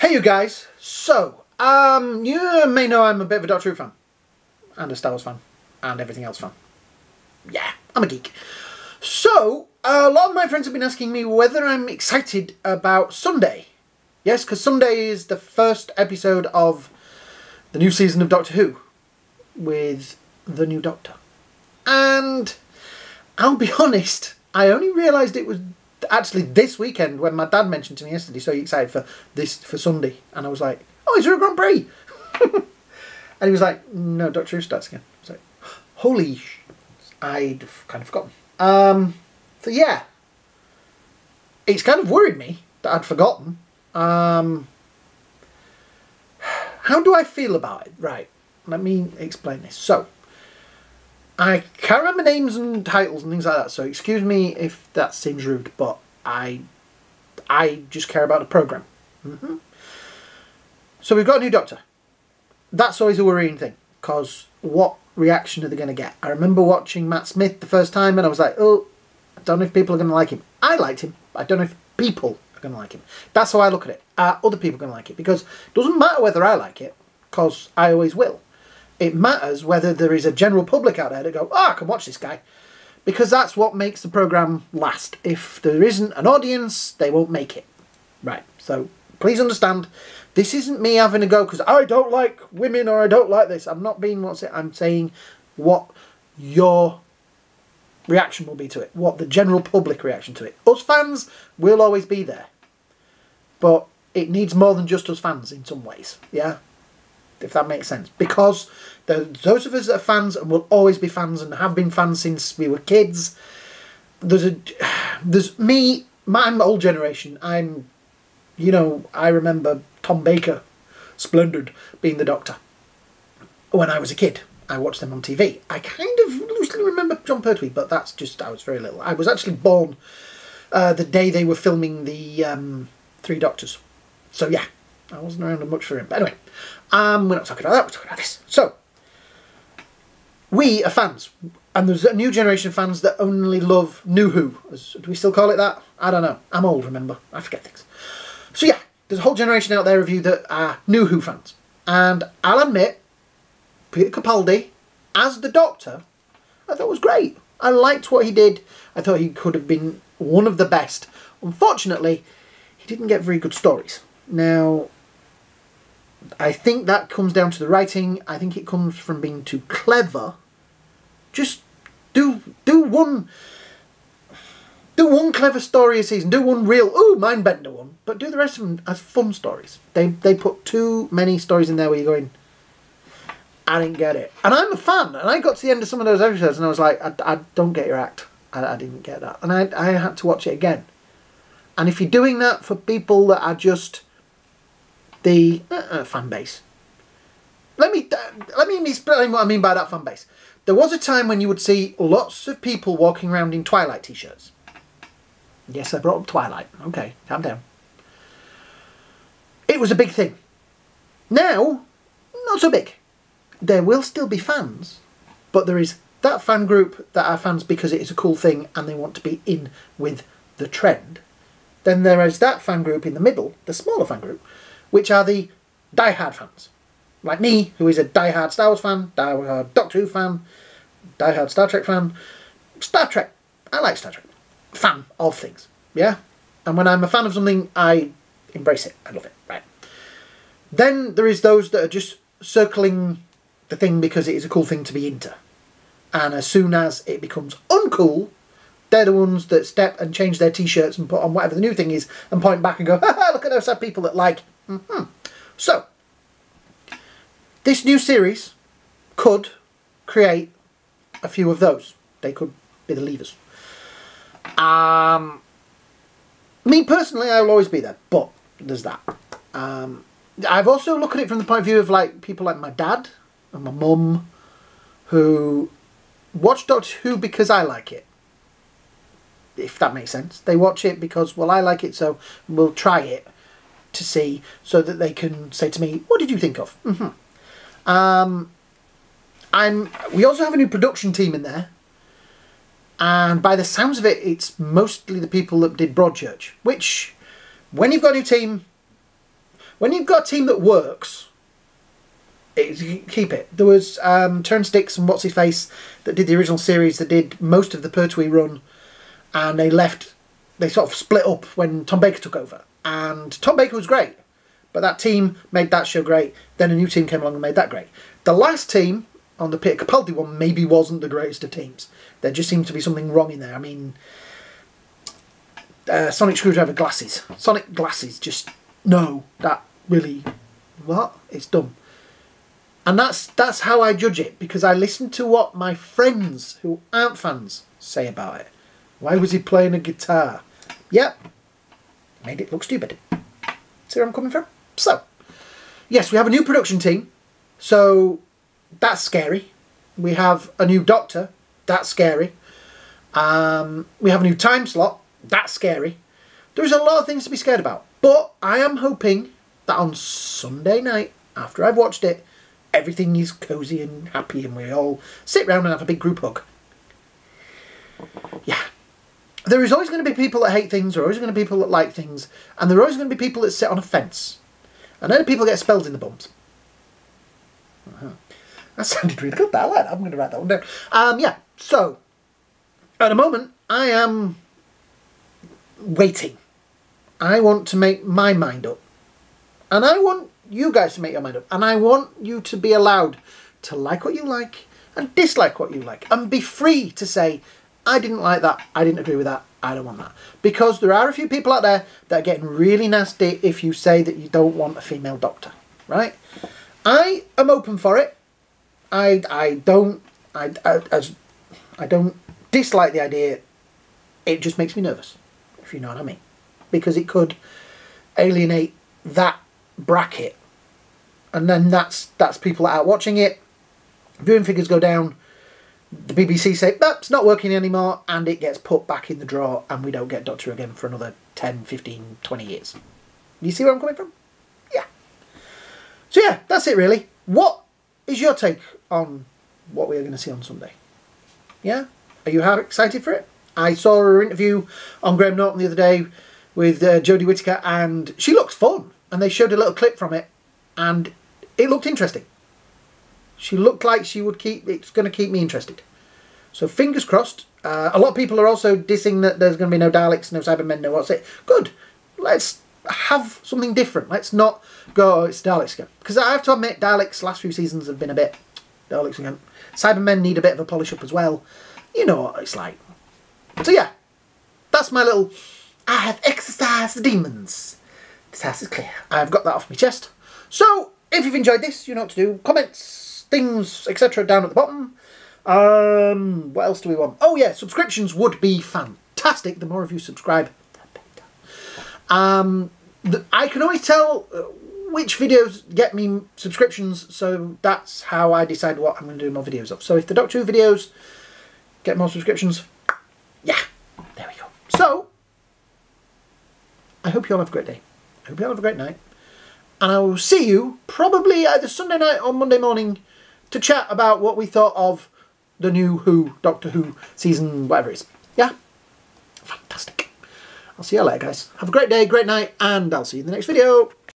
Hey you guys, so you may know I'm a bit of a Doctor Who fan and a Star Wars fan and everything else fan. Yeah, I'm a geek. So a lot of my friends have been asking me whether I'm excited about Sunday. Yes, because Sunday is the first episode of the new season of Doctor Who with the new Doctor. And I'll be honest, I only realised it was actually this weekend when my dad mentioned to me yesterday, so you excited for Sunday? And I was like, oh, is there a Grand Prix? And he was like, no, Doctor Who starts again. I was like, holy I'd kind of forgotten. So yeah, it's kind of worried me that I'd forgotten. How do I feel about it? Right, let me explain this. So, I can't remember names and titles and things like that, so excuse me if that seems rude, but I just care about the programme. So we've got a new Doctor. That's always a worrying thing, because what reaction are they going to get? I remember watching Matt Smith the first time and I was like, oh, I don't know if people are going to like him. I liked him. I don't know if people are going to like him. That's how I look at it. Are other people going to like it? Because it doesn't matter whether I like it, because I always will. It matters whether there is a general public out there that go, oh, I can watch this guy. Because that's what makes the programme last. If there isn't an audience, they won't make it. Right, so please understand, this isn't me having a go because I don't like women or I don't like this. I'm not being what's it. I'm saying what your reaction will be to it. What the general public reaction to it. Us fans will always be there. But it needs more than just us fans in some ways. Yeah? If that makes sense. Because those of us that are fans and will always be fans and have been fans since we were kids. There's me, my old generation. I remember Tom Baker, Splendid, being the Doctor. When I was a kid, I watched them on TV. I kind of loosely remember John Pertwee, but that's just, I was very little. I was actually born the day they were filming the Three Doctors. So yeah, I wasn't around much for him. But anyway, we're not talking about that, we're talking about this. So, we are fans. And there's a new generation of fans that only love New Who. Do we still call it that? I don't know. I'm old, remember. I forget things. So yeah, there's a whole generation out there of you that are New Who fans. And I'll admit, Peter Capaldi, as the Doctor, I thought was great. I liked what he did. I thought he could have been one of the best. Unfortunately, he didn't get very good stories. Now, I think that comes down to the writing. I think it comes from being too clever. Just do one clever story a season. Do one real, mind-bender one. But do the rest of them as fun stories. They put too many stories in there where you're going, I didn't get it. And I'm a fan. And I got to the end of some of those episodes and I was like, I don't get your act. I didn't get that. And I had to watch it again. And if you're doing that for people that are just the fan base. Let me explain what I mean by that fan base. There was a time when you would see lots of people walking around in Twilight t-shirts. Yes, I brought up Twilight. Okay, calm down. It was a big thing. Now, not so big. There will still be fans, but there is that fan group that are fans because it is a cool thing and they want to be in with the trend. Then there is that fan group in the middle, the smaller fan group, which are the die-hard fans. Like me, who is a die-hard Star Wars fan, die-hard Doctor Who fan, die-hard Star Trek fan. Star Trek. I like Star Trek. Fan of things. Yeah? And when I'm a fan of something, I embrace it. I love it. Right. Then there is those that are just circling the thing because it is a cool thing to be into. And as soon as it becomes uncool, they're the ones that step and change their t-shirts and put on whatever the new thing is and point back and go, haha, look at those sad people that like. So, this new series could create a few of those. They could be the levers. Me personally, I will always be there, but there's that. I've also looked at it from the point of view of like people like my dad and my mum who watch Doctor Who because I like it. If that makes sense. They watch it because, well, I like it, so we'll try it to see so that they can say to me, what did you think of? We also have a new production team in there. And by the sounds of it, it's mostly the people that did Broadchurch. Which, when you've got a new team, When you've got a team that works, keep it. There was Turnsticks and What's His Face that did the original series, that did most of the Pertwee run, and they sort of split up when Tom Baker took over. And Tom Baker was great, but that team made that show great. Then a new team came along and made that great. The last team on the Peter Capaldi one maybe wasn't the greatest of teams. There just seemed to be something wrong in there. I mean, Sonic Screwdriver glasses. Sonic glasses, just, no, that really, what? It's dumb. And that's how I judge it, because I listen to what my friends who aren't fans say about it. Why was he playing a guitar? Yep, made it look stupid. See where I'm coming from? So, yes, we have a new production team, so that's scary. We have a new Doctor, that's scary. We have a new time slot, that's scary. There's a lot of things to be scared about, but I am hoping that on Sunday night, after I've watched it, everything is cosy and happy and we all sit round and have a big group hug. Yeah. There is always going to be people that hate things, there are always going to be people that like things, and there are always going to be people that sit on a fence. And then people get spells in the bums. That sounded really good, that. I like that. I'm going to write that one down. Yeah, so, at the moment, I am waiting. I want to make my mind up. And I want you guys to make your mind up. And I want you to be allowed to like what you like and dislike what you like. And be free to say, I didn't like that, I didn't agree with that, I don't want that. Because there are a few people out there that are getting really nasty if you say that you don't want a female Doctor. Right? I am open for it. I don't dislike the idea. It just makes me nervous, if you know what I mean. Because it could alienate that bracket, and then that's people out watching it, viewing figures go down, the BBC say that's not working anymore, and it gets put back in the drawer and we don't get Doctor again for another 10, 15, 20 years. You see where I'm coming from? Yeah. So yeah, that's it really. What is your take on what we are going to see on Sunday? Yeah? Are you excited for it? I saw her interview on Graham Norton the other day with Jodie Whittaker, and she looks fun. And they showed a little clip from it, and it looked interesting. She looked like she would it's going to keep me interested. So fingers crossed. A lot of people are also dissing that there's going to be no Daleks, no Cybermen, no what's it. Good. Let's have something different. Let's not go, oh, it's Daleks again. Because I have to admit, Daleks last few seasons have been a bit Daleks again. Cybermen need a bit of a polish up as well. You know what it's like. So yeah, that's my little, I have exorcised the demons. This house is clear. I've got that off my chest. So, if you've enjoyed this, you know what to do. Comments, things, etc. down at the bottom. What else do we want? Oh yeah, subscriptions would be fantastic. The more of you subscribe, the better. I can always tell which videos get me subscriptions, so that's how I decide what I'm going to do more videos of. So if the Doctor Who videos get more subscriptions, yeah, there we go. So, I hope you all have a great day. I hope you all have a great night. And I will see you probably either Sunday night or Monday morning to chat about what we thought of the new Who, Doctor Who season, whatever it is. Yeah? Fantastic. I'll see you later, guys. Have a great day, great night, and I'll see you in the next video.